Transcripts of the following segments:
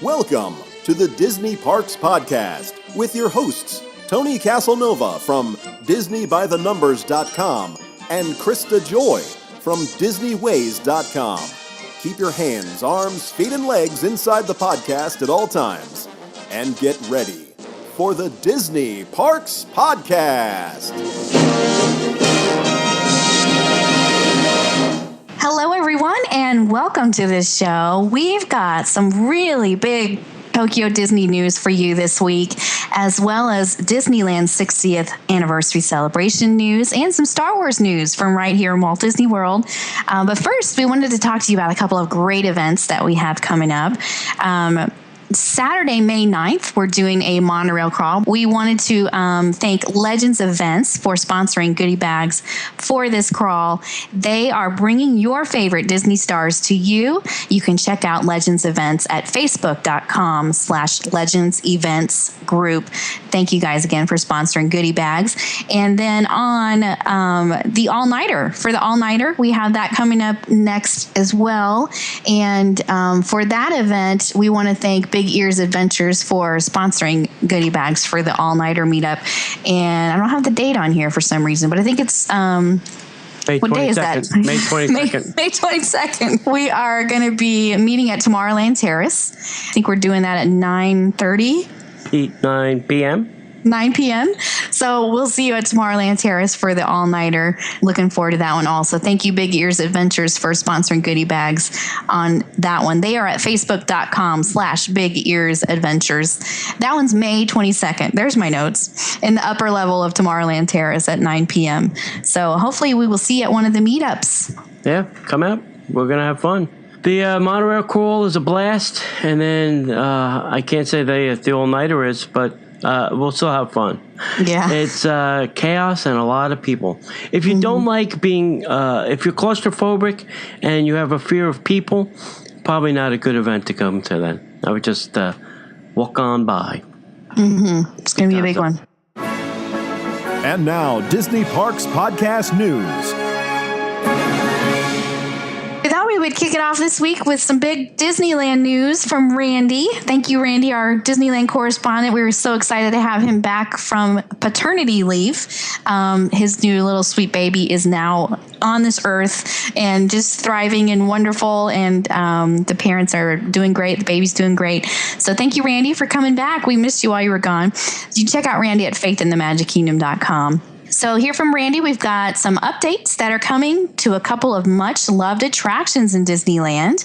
Welcome to the Disney Parks Podcast with your hosts, Tony Casanova from DisneyByTheNumbers.com and Krista Joy from DisneyWays.com. Keep your hands, arms, feet, and legs inside the podcast at all times. And get ready for the Disney Parks Podcast. Hello, everyone, and welcome to this show. We've got some really big Tokyo Disney news for you this week, as well as Disneyland's 60th anniversary celebration news and some Star Wars news from right here in Walt Disney World. But first, we wanted to talk to you about a couple of great events that we have coming up. Saturday, May 9th, we're doing a monorail crawl. We wanted to thank Legends Events for sponsoring goodie bags for this crawl. They are bringing your favorite Disney stars to you. You can check out Legends Events at facebook.com/Legends Events Group. Thank you guys again for sponsoring goodie bags. And then on the All-Nighter, for the All-Nighter, we have that coming up next as well. And for that event, we want to thank Big Ears Adventures for sponsoring goodie bags for the All-Nighter meetup. And I don't have the date on here for some reason, but I think it's what day is that? May 22nd. May 22nd. We are going to be meeting at Tomorrowland Terrace. I think we're doing that at 9:30. 9 p.m. 9 p.m. So we'll see you at Tomorrowland Terrace for the all-nighter. Looking forward to that one also. Thank you, Big Ears Adventures, for sponsoring goodie bags on that one. They are at facebook.com/Big Ears Adventures. That one's May 22nd. There's my notes. In the upper level of Tomorrowland Terrace at 9 p.m. So hopefully we will see you at one of the meetups. Yeah, come out. We're going to have fun. The monorail crawl is a blast. And then I can't say the all-nighter is, but we'll still have fun. Yeah. It's chaos and a lot of people. If you don't like being, if you're claustrophobic and you have a fear of people, probably not a good event to come to then. I would just walk on by. It's going to be a big one. And now, Disney Parks Podcast News. We thought we would kick it off this week with some big Disneyland news from Randy. Thank you, Randy, our Disneyland correspondent. We were so excited to have him back from paternity leave. His new little sweet baby is now on this earth and just thriving and wonderful. And the parents are doing great. The baby's doing great. So thank you, Randy, for coming back. We missed you while you were gone. You can check out Randy at faithinthemagicKingdom.com. So here from Randy, we've got some updates that are coming to a couple of much-loved attractions in Disneyland.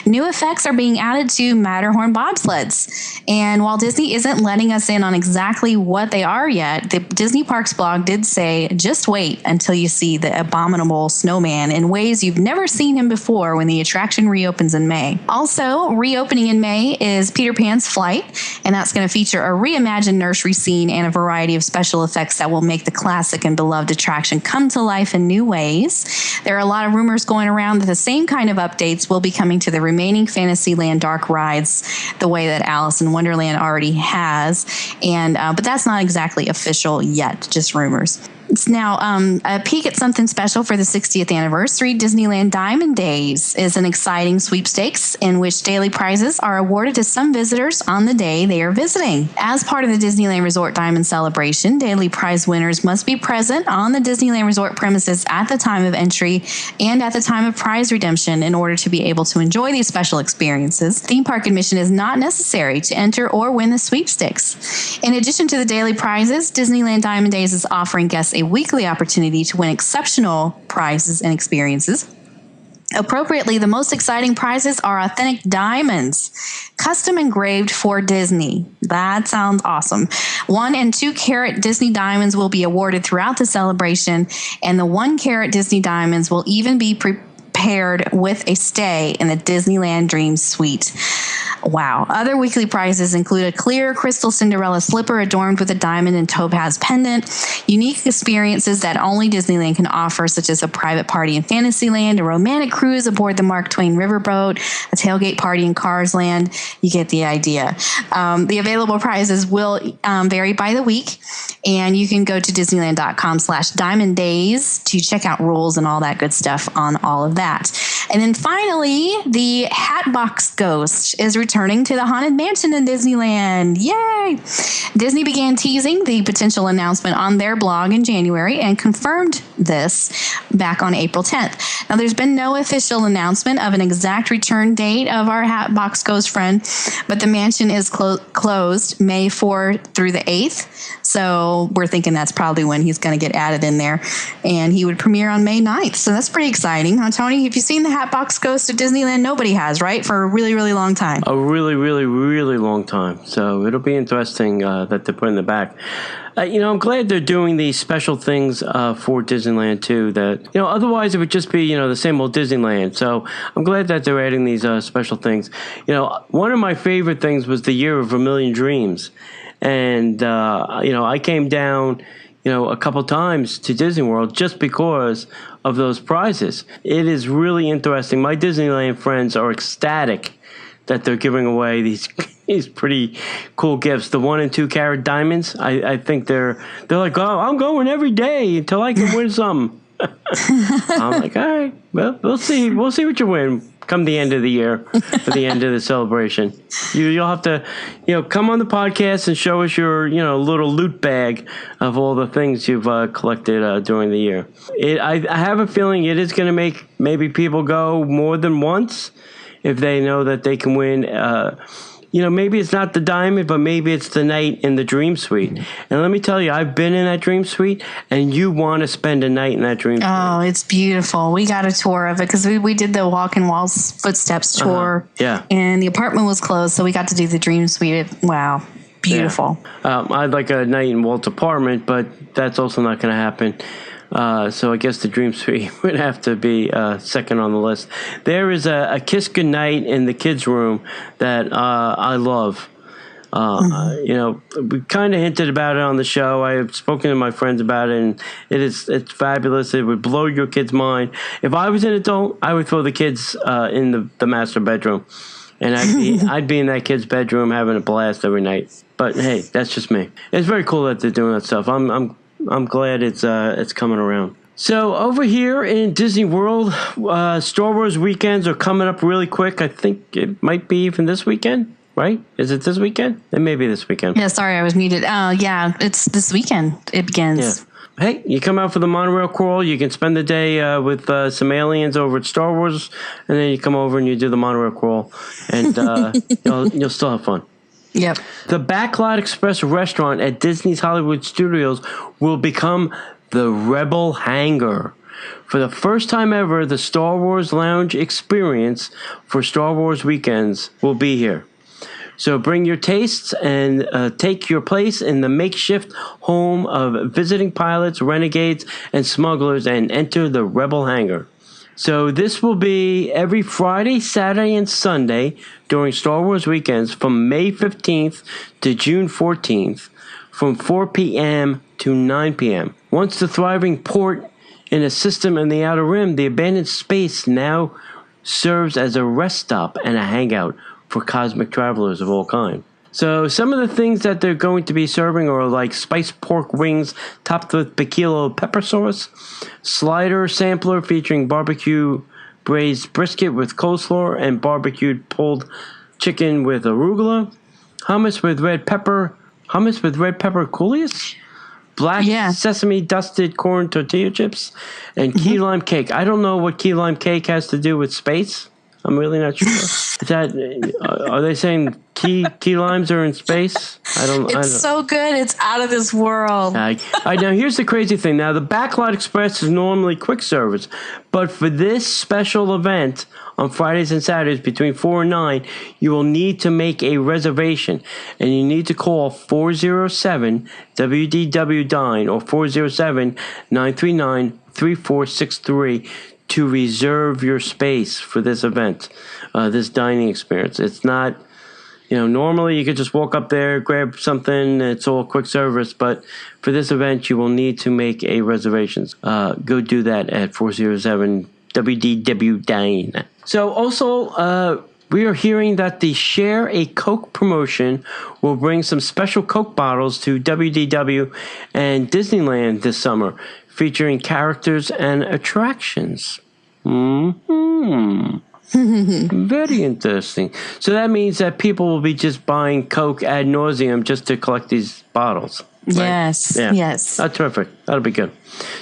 New effects are being added to Matterhorn bobsleds. And while Disney isn't letting us in on exactly what they are yet, the Disney Parks blog did say, just wait until you see the abominable snowman in ways you've never seen him before when the attraction reopens in May. Also, reopening in May is Peter Pan's Flight, and that's going to feature a reimagined nursery scene and a variety of special effects that will make the classic and beloved attraction come to life in new ways. There are a lot of rumors going around that the same kind of updates will be coming to the remaining Fantasyland dark rides the way that Alice in Wonderland already has. And but that's not exactly official yet, just rumors. It's now a peek at something special for the 60th anniversary. Disneyland Diamond Days is an exciting sweepstakes in which daily prizes are awarded to some visitors on the day they are visiting. As part of the Disneyland Resort Diamond Celebration, daily prize winners must be present on the Disneyland Resort premises at the time of entry and at the time of prize redemption in order to be able to enjoy these special experiences. Theme park admission is not necessary to enter or win the sweepstakes. In addition to the daily prizes, Disneyland Diamond Days is offering guests a weekly opportunity to win exceptional prizes and experiences. Appropriately, the most exciting prizes are authentic diamonds, custom engraved for Disney. That sounds awesome. 1 and 2 carat Disney diamonds will be awarded throughout the celebration, and the 1 carat Disney diamonds will even be paired with a stay in the Disneyland Dreams Suite. Wow. Other weekly prizes include a clear crystal Cinderella slipper adorned with a diamond and topaz pendant, unique experiences that only Disneyland can offer, such as a private party in Fantasyland, a romantic cruise aboard the Mark Twain Riverboat, a tailgate party in Cars Land. You get the idea. The available prizes will vary by the week, and you can go to Disneyland.com/Diamond Days to check out rules and all that good stuff on all of that. And then finally, the Hatbox Ghost is returning returning to the Haunted Mansion in Disneyland. Yay! Disney began teasing the potential announcement on their blog in January and confirmed this back on April 10th. Now, there's been no official announcement of an exact return date of our Hatbox Ghost friend, but the mansion is closed May 4th through the 8th. So we're thinking that's probably when he's going to get added in there. And he would premiere on May 9th. So that's pretty exciting, huh, Tony? Have you seen the Hatbox Ghost at Disneyland? Nobody has, right? For a really, really long time. A really, really, really long time. So it'll be interesting that they're putting it back. I'm glad they're doing these special things for Disneyland, too, that, otherwise it would just be, the same old Disneyland. So I'm glad that they're adding these special things. One of my favorite things was the Year of a Million Dreams. And, I came down, a couple times to Disney World just because of those prizes. It is really interesting. My Disneyland friends are ecstatic that they're giving away these pretty cool gifts. The 1 and 2 carat diamonds. I think they're like, oh, I'm going every day until I can win some. I'm like, all right, well, we'll see what you win come the end of the year, for the end of the celebration. You'll have to, come on the podcast and show us your, little loot bag of all the things you've collected during the year. I have a feeling it is going to make maybe people go more than once if they know that they can win. Maybe it's not the diamond, but maybe it's the night in the Dream Suite. And let me tell you, I've been in that Dream Suite, and you want to spend a night in that Dream Suite. Oh, it's beautiful. We got a tour of it because we did the Walking Walls Footsteps tour. Yeah. And the apartment was closed, so we got to do the Dream Suite. Wow. Beautiful. Yeah. I'd like a night in Walt's apartment, but that's also not going to happen. So I guess the Dream Suite would have to be second on the list. There is a Kiss Goodnight in the kids' room that I love. We kind of hinted about it on the show. I have spoken to my friends about it, and it's fabulous. It would blow your kid's mind. If I was an adult, I would throw the kids in the master bedroom, and I'd be in that kid's bedroom having a blast every night. But hey, that's just me. It's very cool that they're doing that stuff. I'm glad it's coming around. So over here in Disney World, Star Wars weekends are coming up really quick. I think it might be even this weekend, right? Is it this weekend? It may be this weekend. Yeah, sorry, I was muted. Yeah, it's this weekend. It begins. Yeah. Hey, you come out for the monorail crawl. You can spend the day with some aliens over at Star Wars, and then you come over and you do the monorail crawl, and you'll still have fun. Yep. The Backlot Express restaurant at Disney's Hollywood Studios will become the Rebel Hangar. For the first time ever, the Star Wars Lounge experience for Star Wars weekends will be here. So bring your tastes and take your place in the makeshift home of visiting pilots, renegades, and smugglers and enter the Rebel Hangar. So this will be every Friday, Saturday, and Sunday during Star Wars weekends from May 15th to June 14th from 4 p.m. to 9 p.m. Once the thriving port in a system in the Outer Rim, the abandoned space now serves as a rest stop and a hangout for cosmic travelers of all kinds. So some of the things that they're going to be serving are like spiced pork wings topped with piquillo pepper sauce, slider sampler featuring barbecue braised brisket with coleslaw and barbecued pulled chicken with arugula, hummus with red pepper coulis, black sesame dusted corn tortilla chips, and key lime cake. I don't know what key lime cake has to do with space. I'm really not sure. Are they saying key limes are in space? It's so good. It's out of this world. Now here's the crazy thing. Now the Backlot Express is normally quick service, but for this special event on Fridays and Saturdays between 4 and 9, you will need to make a reservation, and you need to call 407-WDW-DINE or 407-939-3463 to reserve your space for this event, this dining experience. It's not, normally you could just walk up there, grab something, it's all quick service, but for this event, you will need to make a reservation. Go do that at 407-WDW-DINE. So also, we are hearing that the Share a Coke promotion will bring some special Coke bottles to WDW and Disneyland this summer, featuring characters and attractions. Very interesting. So that means that people will be just buying Coke ad nauseum just to collect these bottles. Right? Yes. Yeah. Yes. That's terrific. That'll be good.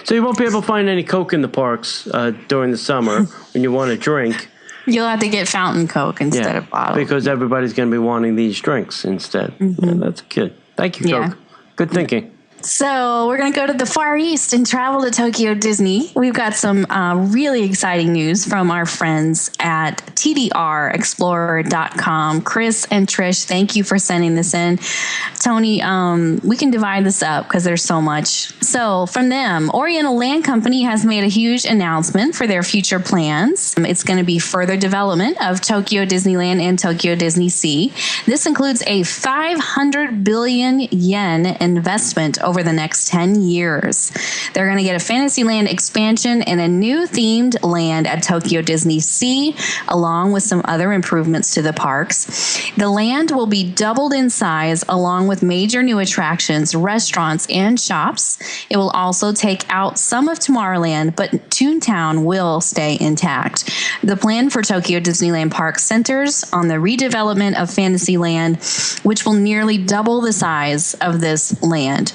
So you won't be able to find any Coke in the parks during the summer when you want to drink. You'll have to get fountain Coke instead of bottle. Because everybody's going to be wanting these drinks instead. Yeah, that's good. Thank you, Coke. Good thinking. So we're going to go to the Far East and travel to Tokyo Disney. We've got some really exciting news from our friends at TDRExplorer.com. Chris and Trish, thank you for sending this in. Tony, we can divide this up because there's so much. So from them, Oriental Land Company has made a huge announcement for their future plans. It's going to be further development of Tokyo Disneyland and Tokyo Disney Sea. This includes a 500 billion yen investment over the next 10 years. They're going to get a Fantasyland expansion and a new themed land at Tokyo Disney Sea, along with some other improvements to the parks. The land will be doubled in size, along with major new attractions, restaurants, and shops. It will also take out some of Tomorrowland, but Toontown will stay intact. The plan for Tokyo Disneyland Park centers on the redevelopment of Fantasyland, which will nearly double the size of this land.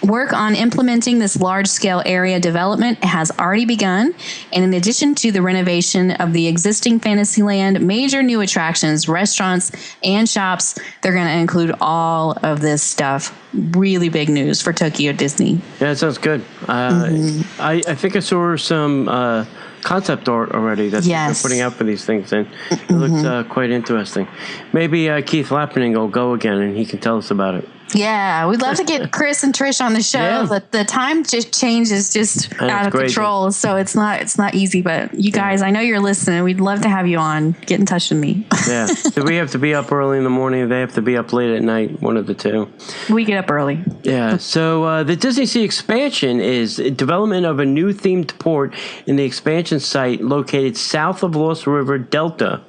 Work on implementing this large-scale area development has already begun, and in addition to the renovation of the existing Fantasyland, major new attractions, restaurants, and shops, they're going to include all of this stuff. Really big news for Tokyo Disney. Yeah, that sounds good. I think I saw some concept art already that they're putting out for these things, and it looks quite interesting. Maybe Keith Lappening will go again, and he can tell us about it. Yeah, we'd love to get Chris and Trish on the show. Yeah. But the time change is just out of control, so it's not easy. But you guys, I know you're listening. We'd love to have you on. Get in touch with me. Yeah. Do we have to be up early in the morning? They have to be up late at night. One of the two. We get up early. Yeah. So the Disney Sea expansion is development of a new themed port in the expansion site located south of Lost River Delta.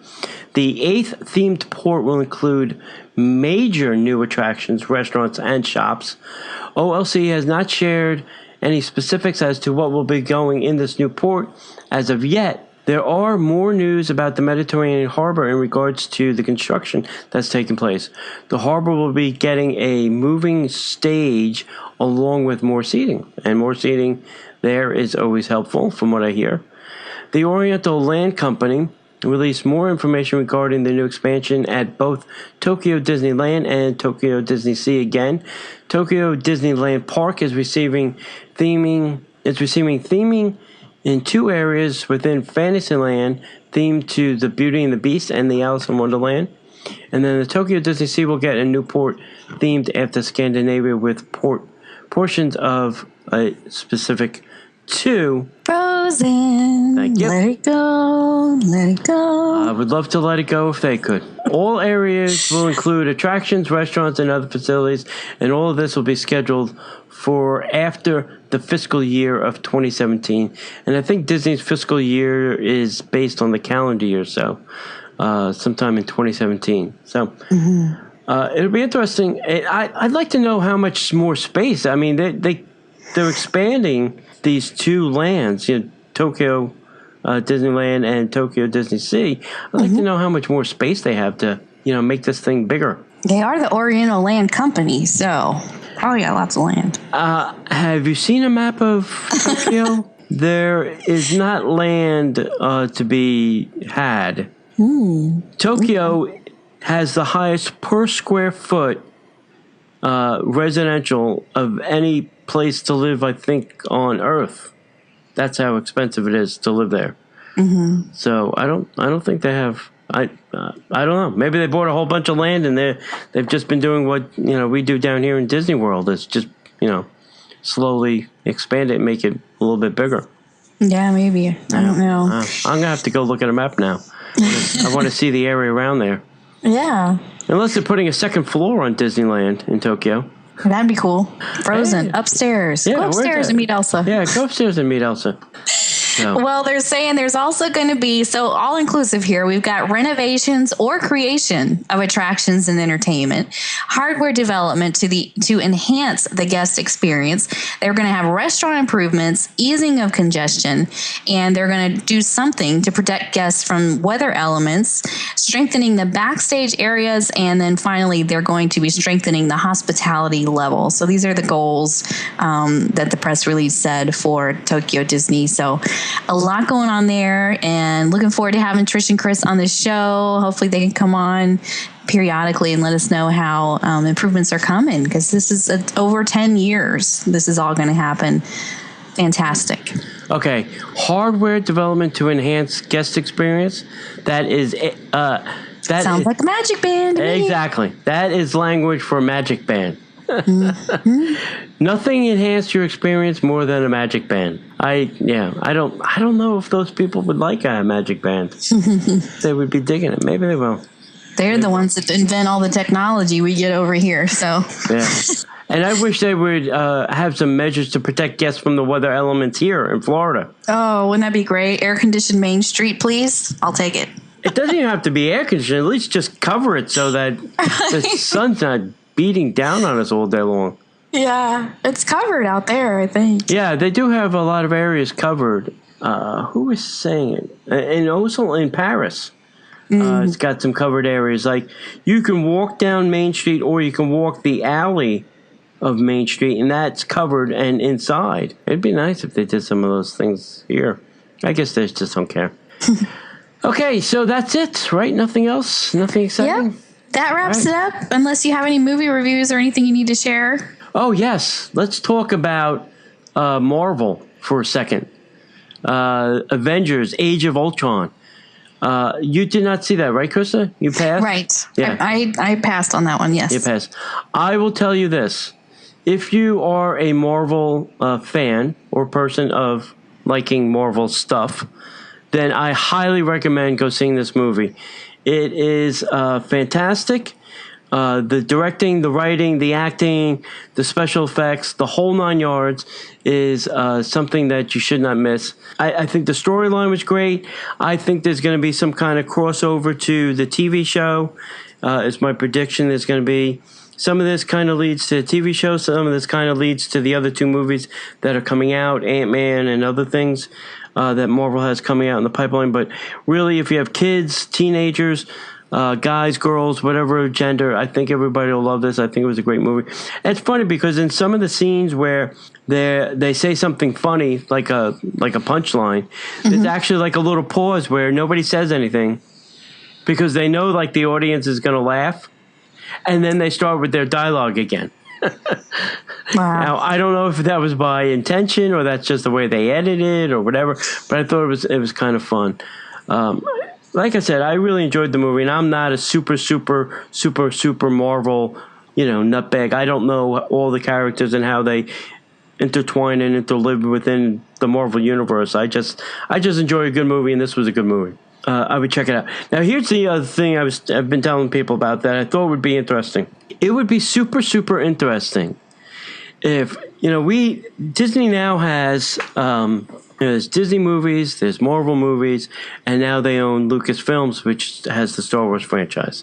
The 8th themed port will include major new attractions, restaurants, and shops. OLC has not shared any specifics as to what will be going in this new port as of yet. There are more news about the Mediterranean harbor in regards to the construction that's taking place. The harbor will be getting a moving stage along with more seating, and more seating there is always helpful from what I hear. The Oriental Land Company released more information regarding the new expansion at both Tokyo Disneyland and Tokyo Disney Sea again. Tokyo Disneyland Park is receiving theming in two areas within Fantasyland themed to the Beauty and the Beast and the Alice in Wonderland. And then the Tokyo Disney Sea will get a new port themed after Scandinavia with portions of a specific to Frozen. Thank you. Let it go. Let it go. I would love to let it go if they could. All areas will include attractions, restaurants, and other facilities, and all of this will be scheduled for after the fiscal year of 2017. And I think Disney's fiscal year is based on the calendar year, so sometime in 2017. So it'll be interesting. I'd like to know how much more space. I mean, they're expanding these two lands, Tokyo Disneyland and Tokyo Disney Sea. I'd like to know how much more space they have to, make this thing bigger. They are the Oriental Land Company, so probably got lots of land. Have you seen a map of Tokyo? There is not land to be had. Tokyo has the highest per square foot residential of any place to live, I think, on Earth. That's how expensive it is to live there. So I don't think they have. I don't know. Maybe they bought a whole bunch of land and they've just been doing what we do down here in Disney World. It's just slowly expand it and make it a little bit bigger. Yeah, maybe. I don't know. I'm gonna have to go look at a map now. I want to see the area around there. Yeah. Unless they're putting a second floor on Disneyland in Tokyo. That'd be cool. Frozen. Upstairs. Yeah, go upstairs and meet Elsa. Yeah, go upstairs and meet Elsa. So. Well, they're saying there's also going to be, so all inclusive here, we've got renovations or creation of attractions and entertainment, hardware development to enhance the guest experience. They're going to have restaurant improvements, easing of congestion, and they're going to do something to protect guests from weather elements, strengthening the backstage areas, and then finally they're going to be strengthening the hospitality level. So these are the goals that the press release said for Tokyo Disney. So a lot going on there, and looking forward to having Trish and Chris on the show. Hopefully they can come on periodically and let us know how improvements are coming, because this is over 10 years. This is all going to happen. Fantastic. Okay, hardware development to enhance guest experience. That Sounds like a magic band. Exactly. That is language for a magic band. Nothing enhanced your experience more than a magic band. I don't know if those people would like a magic band. They would be digging it. Maybe they will. They're the ones that invent all the technology we get over here. So yeah. And I wish they would have some measures to protect guests from the weather elements here in Florida. Oh, wouldn't that be great? Air-conditioned Main Street, please. I'll take it. It doesn't even have to be air-conditioned. At least just cover it so that the sun's not beating down on us all day long. Yeah, it's covered out there, I think. Yeah, they do have a lot of areas covered. Who was saying it? And also in Paris. It's got some covered areas. Like, you can walk down Main Street or you can walk the alley of Main Street, and that's covered and inside. It'd be nice if they did some of those things here. I guess they just don't care. Okay, so that's it, right? Nothing else? Nothing exciting? Yep, that wraps it up, unless you have any movie reviews or anything you need to share. Oh, yes. Let's talk about Marvel for a second. Avengers, Age of Ultron. You did not see that, right, Krista? You passed? Right. Yeah. I passed on that one, yes. You passed. I will tell you this. If you are a Marvel fan or person of liking Marvel stuff, then I highly recommend go seeing this movie. It is fantastic. The directing, the writing, the acting, the special effects, the whole 9 yards is something that you should not miss. I think the storyline was great. I think there's going to be some kind of crossover to the TV show. Is my prediction. There's going to be some of this kind of leads to the TV show. Some of this kind of leads to the other two movies that are coming out, Ant-Man and other things that Marvel has coming out in the pipeline. But really, if you have kids, teenagers, guys, girls, whatever gender, I think everybody will love this. I think it was a great movie. And it's funny because in some of the scenes where they say something funny, like a punchline, there's actually like a little pause where nobody says anything because they know like the audience is going to laugh, and then they start with their dialogue again. Wow. Now, I don't know if that was by intention or that's just the way they edited or whatever, but I thought it was kind of fun. Like I said, I really enjoyed the movie, and I'm not a super Marvel, nutbag. I don't know all the characters and how they intertwine and interlive within the Marvel universe. I just enjoy a good movie, and this was a good movie. I would check it out. Now, here's the other thing I've been telling people about that I thought would be interesting. It would be super interesting if Disney now has. There's Disney movies, there's Marvel movies, and now they own Lucasfilms, which has the Star Wars franchise.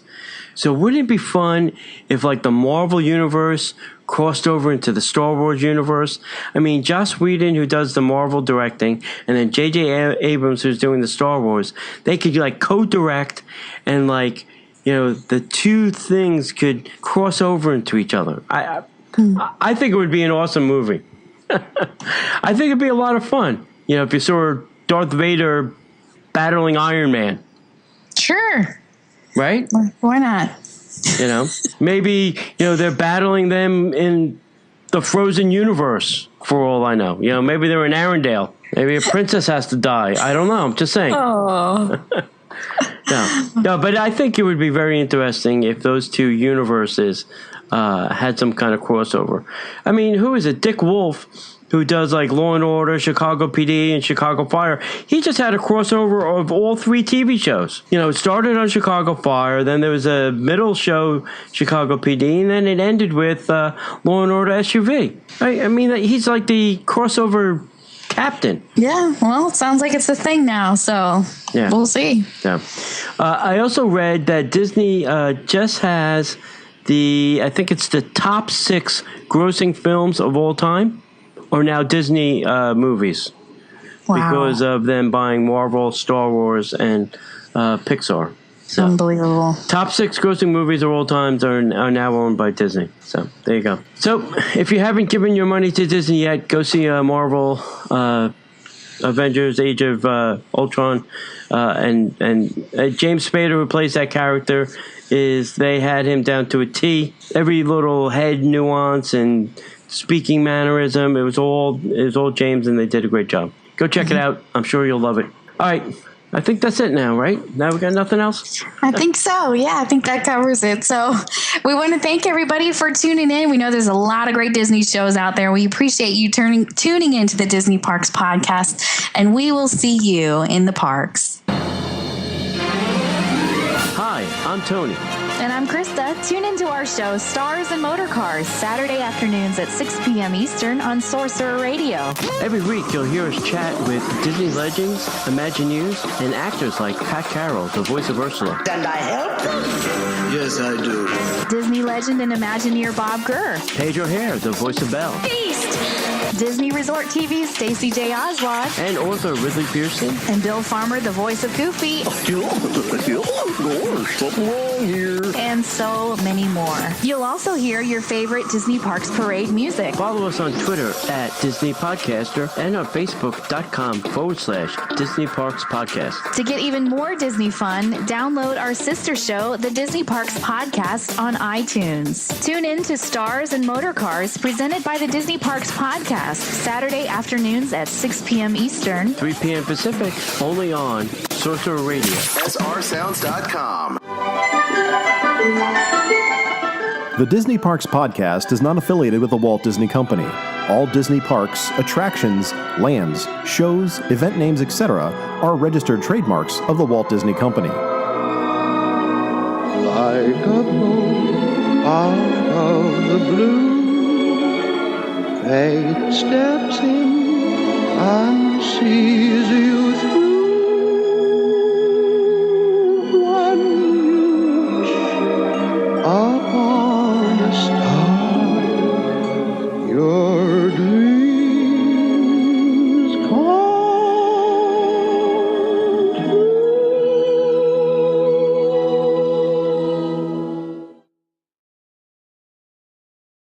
So wouldn't it be fun if, like, the Marvel universe crossed over into the Star Wars universe? I mean, Joss Whedon, who does the Marvel directing, and then J.J. Abrams, who's doing the Star Wars, they could, like, co-direct and, like, the two things could cross over into each other. I think it would be an awesome movie. I think it'd be a lot of fun. If you saw Darth Vader battling Iron Man. Sure. Right? Why not? Maybe, they're battling them in the Frozen universe, for all I know. Maybe they're in Arendelle. Maybe a princess has to die. I don't know. I'm just saying. Oh. No, but I think it would be very interesting if those two universes had some kind of crossover. I mean, who is it? Dick Wolf, who does like Law and Order, Chicago PD, and Chicago Fire. He just had a crossover of all 3 TV shows. It started on Chicago Fire, then there was a middle show, Chicago PD, and then it ended with Law and Order SUV. I mean, he's like the crossover captain. Yeah, well, it sounds like it's a thing now, so we'll see. Yeah. I also read that Disney just has I think it's the top 6 grossing films of all time are now Disney movies. Wow. Because of them buying Marvel, Star Wars, and Pixar. So, unbelievable. Top 6 grossing movies of all times are now owned by Disney. So there you go. So if you haven't given your money to Disney yet, go see Marvel, Avengers, Age of Ultron, and James Spader, who plays that character, they had him down to a T. Every little head nuance and speaking mannerism, it was all James, and they did a great job. Go check it out. I'm sure you'll love it. All right. I think that's it now, right? Now we got nothing else? I think so. Yeah, I think that covers it. So we want to thank everybody for tuning in. We know there's a lot of great Disney shows out there. We appreciate you tuning into the Disney Parks podcast, and we will see you in the parks. Hi, I'm Tony. And I'm Krista. Tune into our show, Stars and Motor Cars, Saturday afternoons at 6 p.m. Eastern on Sorcerer Radio. Every week, you'll hear us chat with Disney legends, Imagineers, and actors like Pat Carroll, the voice of Ursula. And I help? Yes, I do. Disney legend and Imagineer Bob Gurr. Pedro Hare, the voice of Belle. Beast! Disney Resort TV's Stacey J. Oswald. And author Ridley Pearson. And Bill Farmer, the voice of Goofy. Something wrong here. And so many more. You'll also hear your favorite Disney Parks Parade music. Follow us on Twitter at Disney Podcaster and on Facebook.com/Disney Parks Podcast. To get even more Disney fun, download our sister show, the Disney Parks Podcast, on iTunes. Tune in to Stars and Motor Cars, presented by the Disney Parks Podcast, Saturday afternoons at 6 p.m. Eastern, 3 p.m. Pacific, only on Sorcerer Radio. srsounds.com. The Disney Parks Podcast is not affiliated with the Walt Disney Company. All Disney parks, attractions, lands, shows, event names, etc. are registered trademarks of the Walt Disney Company. Like a bolt out of the blue, fate steps in, I see